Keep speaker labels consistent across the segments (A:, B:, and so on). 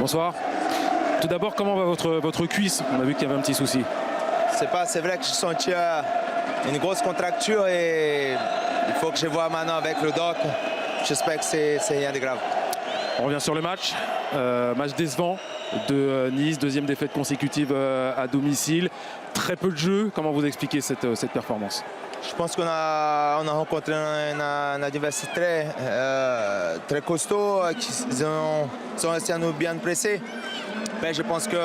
A: Bonsoir. Tout d'abord, comment va votre cuisse? On a vu qu'il y avait un petit souci.
B: C'est vrai que j'ai senti une grosse contracture et il faut que je vois maintenant avec le doc. J'espère que c'est rien de grave.
A: On revient sur le match. Match décevant de Nice, deuxième défaite consécutive à domicile. Très peu de jeu. Comment vous expliquez cette performance?
B: Je pense qu'on a rencontré un adversaire très costaud qui sont restés à nous bien pressés. Mais je pense que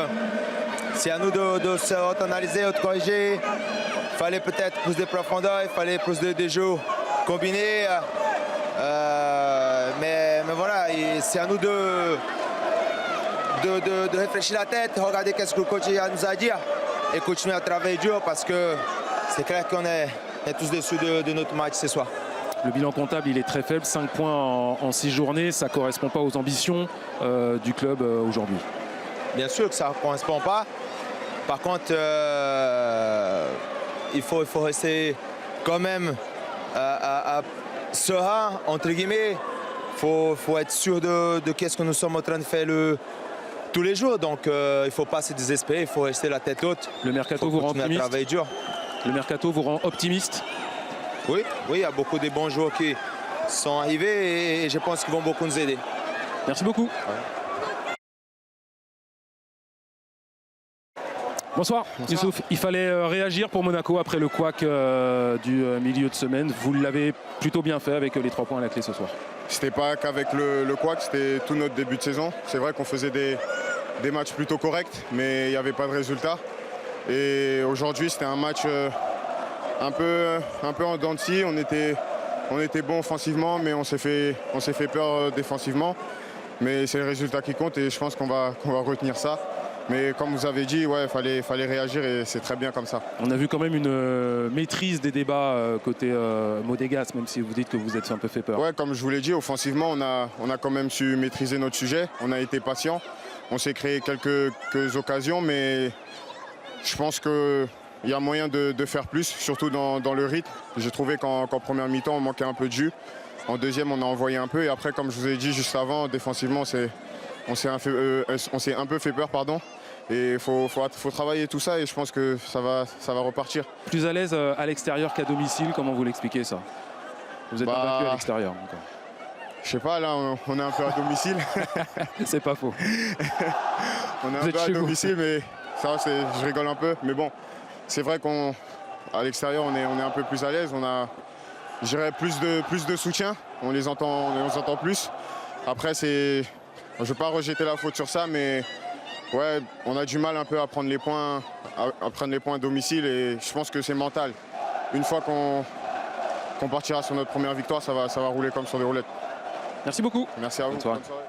B: c'est à nous de se auto-analyser, de corriger. Il fallait peut-être plus de profondeur, il fallait plus de jeux combinés. Mais voilà, c'est à nous de réfléchir la tête, regarder qu'est-ce que le coach nous a dit et continuer à travailler dur parce que c'est clair qu'on est tous déçus de notre match ce soir.
A: Le bilan comptable, il est très faible, 5 points en 6 journées. Ça ne correspond pas aux ambitions du club aujourd'hui.
B: Bien sûr que ça ne correspond pas. Par contre, il faut rester quand même serein, entre guillemets. Il faut être sûr de qu'est-ce que nous sommes en train de faire tous les jours. Donc, il ne faut pas se désespérer, il faut rester la tête haute.
A: Le mercato vous rend optimiste?
B: Travailler dur.
A: Le mercato vous rend optimiste?
B: Oui, il y a beaucoup de bons joueurs qui sont arrivés et je pense qu'ils vont beaucoup nous aider.
A: Merci beaucoup.
B: Ouais.
A: Bonsoir, Youssouf. Il fallait réagir pour Monaco après le couac du milieu de semaine. Vous l'avez plutôt bien fait avec les 3 points à la clé ce soir.
C: C'était pas qu'avec le couac, c'était tout notre début de saison. C'est vrai qu'on faisait des matchs plutôt corrects, mais il n'y avait pas de résultat. Et aujourd'hui, c'était un match un peu en dents de scie. On était bon offensivement, mais on s'est fait peur défensivement. Mais c'est le résultat qui compte et je pense qu'on va retenir ça. Mais comme vous avez dit, ouais, fallait réagir et c'est très bien comme ça.
A: On a vu quand même une maîtrise des débats côté Monégasque, même si vous dites que vous êtes un peu fait peur.
C: Ouais, comme je vous l'ai dit, offensivement, on a quand même su maîtriser notre sujet. On a été patient. On s'est créé quelques occasions, mais je pense qu'il y a moyen de faire plus, surtout dans le rythme. J'ai trouvé qu'en première mi-temps, on manquait un peu de jus. En deuxième, on a envoyé un peu. Et après, comme je vous ai dit juste avant, défensivement, on s'est un peu fait peur, pardon. Et il faut travailler tout ça et je pense que ça va repartir.
A: Plus à l'aise à l'extérieur qu'à domicile, comment vous l'expliquez ça? Vous êtes battu à l'extérieur encore.
C: Je sais pas, là on est un peu à domicile.
A: C'est pas faux.
C: On est un peu à domicile, mais ça je rigole un peu. Mais bon, c'est vrai qu'à l'extérieur on est un peu plus à l'aise. On a, je dirais, plus de soutien. On les entend plus. Après, je ne veux pas rejeter la faute sur ça, mais ouais, on a du mal un peu à prendre les points à domicile et je pense que c'est mental. Une fois qu'on partira sur notre première victoire, ça va rouler comme sur des roulettes.
A: Merci beaucoup.
C: Merci à vous.
A: Bonne soirée.
C: Bonne soirée.